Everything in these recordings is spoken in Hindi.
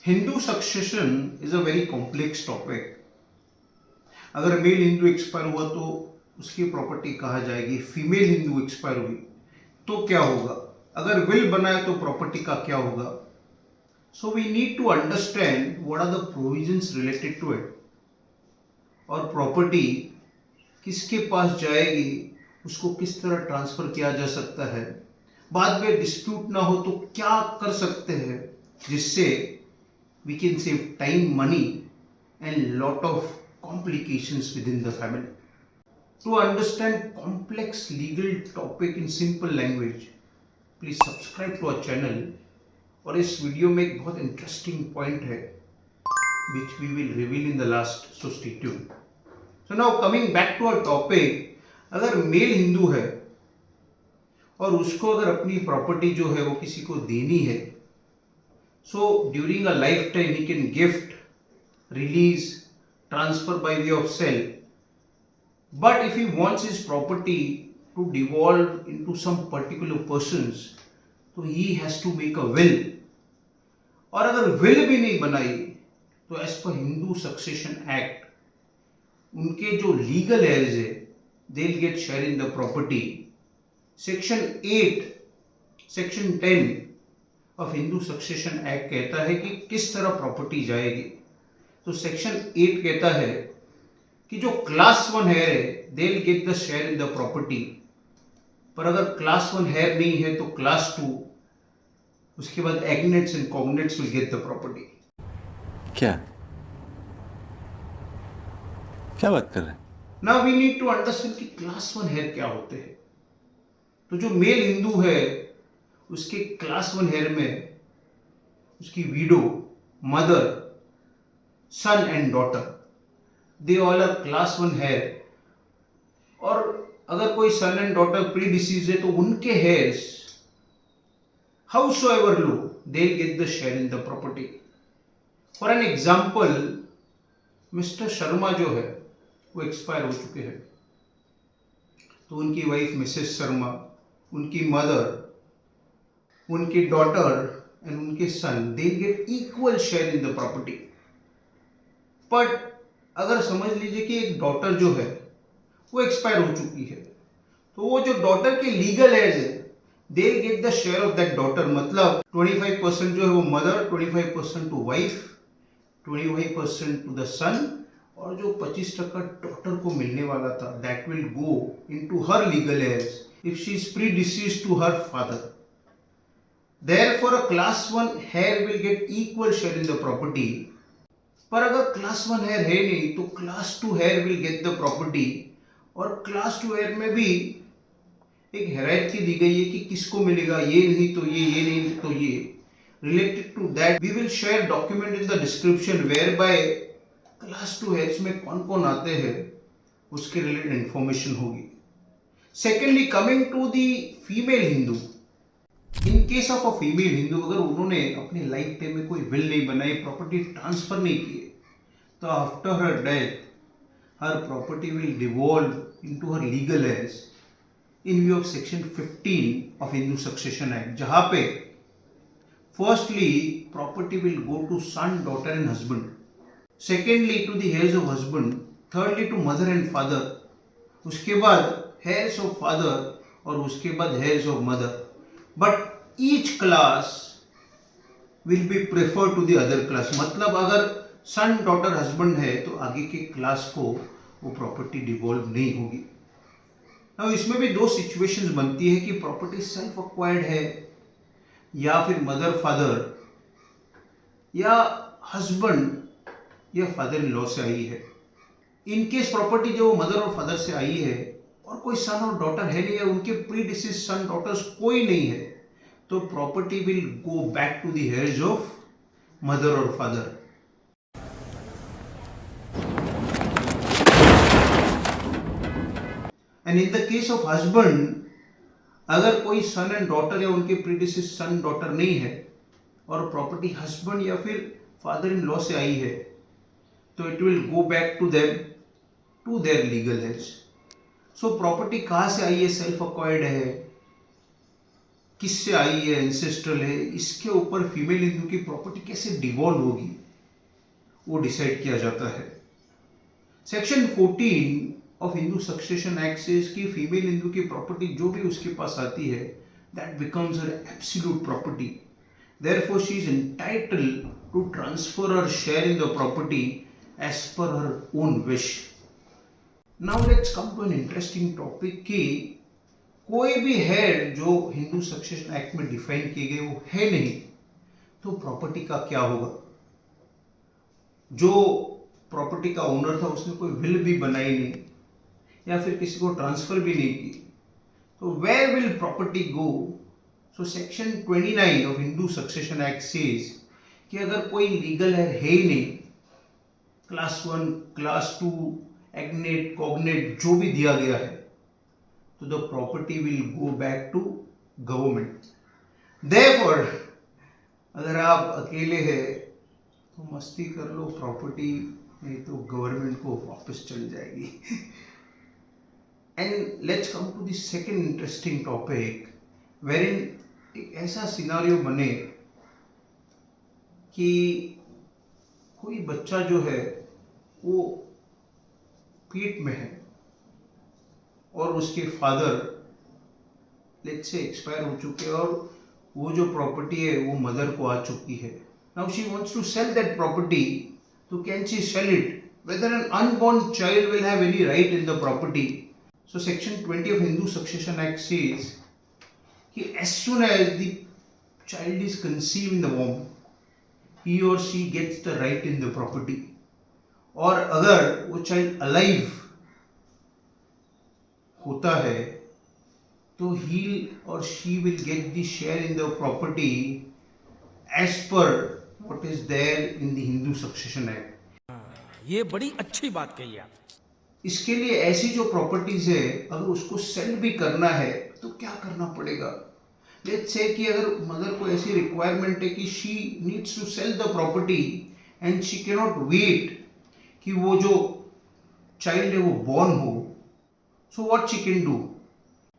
Hindu succession is a very complex topic. अगर मेल हिंदू एक्सपायर हुआ तो उसकी प्रॉपर्टी कहाँ जाएगी, फीमेल हिंदू एक्सपायर हुई तो क्या होगा, अगर विल बनाए तो प्रॉपर्टी का क्या होगा। So we need to understand what are the provisions related to it, और प्रॉपर्टी किसके पास जाएगी, उसको किस तरह ट्रांसफर किया जा सकता है, बाद में डिस्प्यूट ना हो तो क्या कर सकते हैं जिससे we can save time, money and lot of complications within the family. To understand complex legal topic in simple language, please subscribe to our channel। और इस वीडियो में एक बहुत इंटरेस्टिंग पॉइंट है which we will reveal in the last, so stay tuned। So now coming back to our topic, अगर मेल हिंदू है और उसको अगर अपनी प्रॉपर्टी जो है वो किसी को देनी है, so during a lifetime he can gift, release, transfer by way of sale. But if he wants his property to devolve into some particular persons, तो he has to make a will। और अगर will भी नहीं बनाई तो as per Hindu succession act उनके जो लीगल हेयर्स है दे will gate share in the property. Section 8, section 10 of Hindu succession act कहता है कि किस तरह प्रॉपर्टी जाएगी। तो सेक्शन 8 कहता है कि जो क्लास 1 हेयर है दे will get the share in the property, पर अगर क्लास 1 हेयर नहीं है तो क्लास 2, उसके बाद agnates and cognates will get the property. क्या क्या बात कर रहे हैं? Now we need to understand कि क्लास 1 हेयर क्या होते हैं। तो जो मेल हिंदू है उसके क्लास 1 हेयर में उसकी widow, mother, son and daughter, they all are class 1 heir. और अगर कोई son and daughter predecease है तो उनके heirs howsoever low they will get the share in the property. For an example, mister Sharma जो है वो एक्सपायर हो चुके हैं, तो उनकी वाइफ मिसेस शर्मा, उनकी मदर, उनकी डॉटर एंड उनके son they get equal share in the property. But अगर समझ लीजिए कि एक डॉटर जो है वो एक्सपायर हो चुकी है, तो वो जो डॉटर के लीगल एज है they get the share of that daughter. मतलब 25% जो है वो mother, 25% to wife, 25% to the son, और जो 25% डॉटर को मिलने वाला था that will go into her legal heirs if she is predecease to her father. Therefore a class 1 heir will get equal share in the property। पर अगर क्लास 1 हेयर है नहीं तो class 2 heir will get the property. और क्लास 2 हेयर में भी एक हायरार्की दी गई है कि किसको मिलेगा, ये नहीं तो ये नहीं तो ये। Related to that we will share document in the description where by class 2 heirs में कौन कौन आते हैं उसके रिलेटेड इंफॉर्मेशन होगी। Secondly, coming to the female Hindu, in case of a female Hindu, अगर उन्होंने अपनी लाइफ टाइम में कोई विल नहीं बनाई, प्रॉपर्टी ट्रांसफर नहीं किए, तो after her death her property will devolve into her legal heirs in view of section 15 of Hindu succession act, जहां पे firstly property will go to son, daughter and husband, secondly to the heirs of husband, thirdly to mother and father, उसके बाद हेयर्स ऑफ फादर और उसके बाद heirs of mother. But each class will be prefer to the other class. मतलब अगर सन, डॉटर, हस्बैंड है तो आगे के क्लास को वो प्रॉपर्टी डिवॉल्व नहीं होगी। अब इसमें भी दो सिचुएशंस बनती है कि प्रॉपर्टी सेल्फ अक्वायर्ड है या फिर मदर, फादर या हस्बैंड या फादर इन लॉ से आई है। इन केस प्रॉपर्टी जो मदर और फादर से आई है और कोई सन और डॉटर है नहीं है, उनके प्री डिसीज सन डॉटर्स कोई नहीं है, तो property will go back to the heirs of mother और father. And in the case of husband, अगर कोई सन एंड डॉटर या उनके प्री डिसीज सन डॉटर नहीं है और प्रॉपर्टी हस्बैंड या फिर फादर इन लॉ से आई है, तो it will go back to them to their legal heirs. So property कहाँ से आई है, सेल्फ अक्वायर्ड है, किससे आई है, एंसेस्ट्रल है, इसके ऊपर फीमेल हिंदू की प्रॉपर्टी कैसे डिवॉल्व होगी वो डिसाइड किया जाता है। Section 14 of Hindu succession act से कि फीमेल हिंदू की प्रॉपर्टी जो भी उसके पास आती है that becomes her absolute property, therefore she is entitled to transfer her share in the property as per her own wish. Now let's come to an interesting topic कि कोई भी हेड जो हिंदू सक्सेशन एक्ट में डिफाइन किए गए वो है नहीं, तो प्रॉपर्टी का क्या होगा। जो प्रॉपर्टी का ओनर था उसने कोई विल भी बनाई नहीं या फिर किसी को ट्रांसफर भी नहीं की, तो where will property go. So section 29 of Hindu succession act says कि अगर कोई लीगल है ही नहीं, क्लास 1 क्लास 2 एग्नेट कॉग्नेट जो भी दिया गया है, तो the property will go back to government. Therefore अगर आप अकेले हैं तो मस्ती कर लो, प्रॉपर्टी नहीं तो गवर्नमेंट को वापस चली जाएगी। And let's come to the second interesting topic wherein एक ऐसा सिनारियो बने कि कोई बच्चा जो है वो पेट में है और उसके फादर लेट्स से एक्सपायर हो चुके हैं और वो जो प्रॉपर्टी है वो मदर को आ चुकी है। Now she wants to sell that property, तो can she sell it? Whether an unborn child will have any right in the property? So section 20 of Hindu succession act says कि as soon as the child is conceive in the womb he और she gets the right in the property. और अगर वो चाइल्ड अलाइव होता है तो ही और she will get the share in the property as per what is there in the Hindu succession act. ये बड़ी अच्छी बात कही आप। इसके लिए ऐसी जो प्रॉपर्टीज है अगर उसको सेल भी करना है तो क्या करना पड़ेगा? लेट्स से कि अगर मदर को ऐसी रिक्वायरमेंट है कि she needs to sell the property and she can not wait कि वो जो चाइल्ड है वो बॉर्न हो, so what she can do?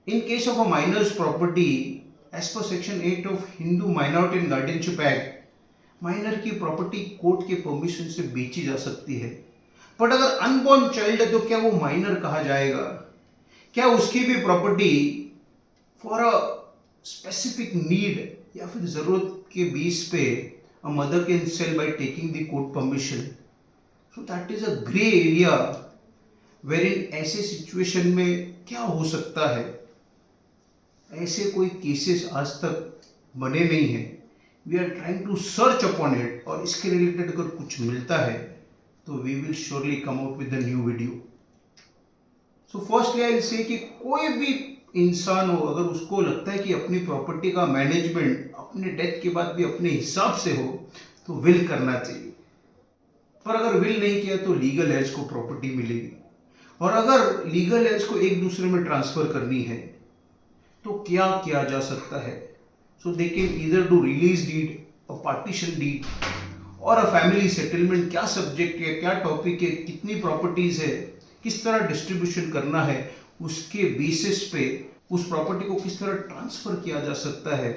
In case of a minor's property, as per section 8 of Hindu Minority and Guardianship Act, minor की प्रॉपर्टी कोर्ट के परमिशन से बेची जा सकती है। बट अगर अनबॉर्न चाइल्ड है तो क्या वो माइनर कहा जाएगा? क्या उसकी भी property for a specific need या फिर जरूरत के बेस पे a mother can sell by taking the court permission? So that is a grey area wherein ऐसे सिचुएशन में क्या हो सकता है। ऐसे कोई केसेस आज तक बने नहीं हैं। We are trying to search upon it और इसके रिलेटेड अगर कुछ मिलता है तो we will surely come out with the new video. So firstly I will say कि कोई भी इंसान हो अगर उसको लगता है कि अपनी प्रॉपर्टी का मैनेजमेंट अपने डेथ के बाद भी अपने हिसाब से हो तो विल करना चाहिए। पर अगर विल नहीं किया तो लीगल एज को प्रॉपर्टी मिलेगी। और अगर लीगल एज को एक दूसरे में ट्रांसफर करनी है तो क्या किया जा सकता है? So they can either do release deed, a partition deed or a family settlement. क्या सब्जेक्ट है, क्या टॉपिक है, कितनी प्रॉपर्टीज है, किस तरह डिस्ट्रीब्यूशन करना है, उसके बेसिस पे उस प्रॉपर्टी को किस तरह ट्रांसफर किया जा सकता है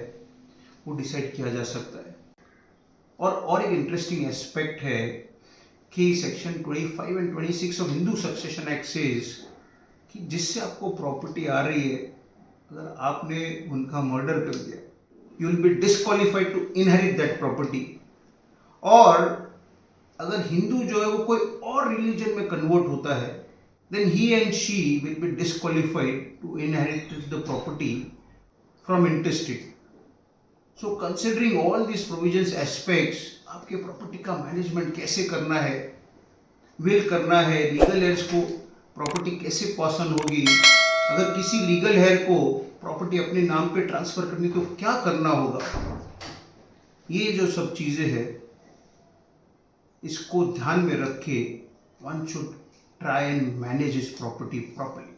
वो डिसाइड किया जा सकता है। और एक इंटरेस्टिंग एस्पेक्ट है कि section 25 and 26 of Hindu succession act says कि जिससे आपको प्रॉपर्टी आ रही है अगर आपने उनका मर्डर कर दिया you will be disqualified to inherit that property. और अगर हिंदू जो है वो कोई और रिलीजन में कन्वर्ट होता है then he and she will be disqualified to inherit the property from intestate. So considering all these provisions aspects, आपके प्रॉपर्टी का मैनेजमेंट कैसे करना है, विल करना है, लीगल हेयर्स को प्रॉपर्टी कैसे पास ऑन होगी, अगर किसी लीगल हेयर को प्रॉपर्टी अपने नाम पे ट्रांसफर करनी तो क्या करना होगा, ये जो सब चीज़ें हैं इसको ध्यान में रख के one should try and manage his property properly.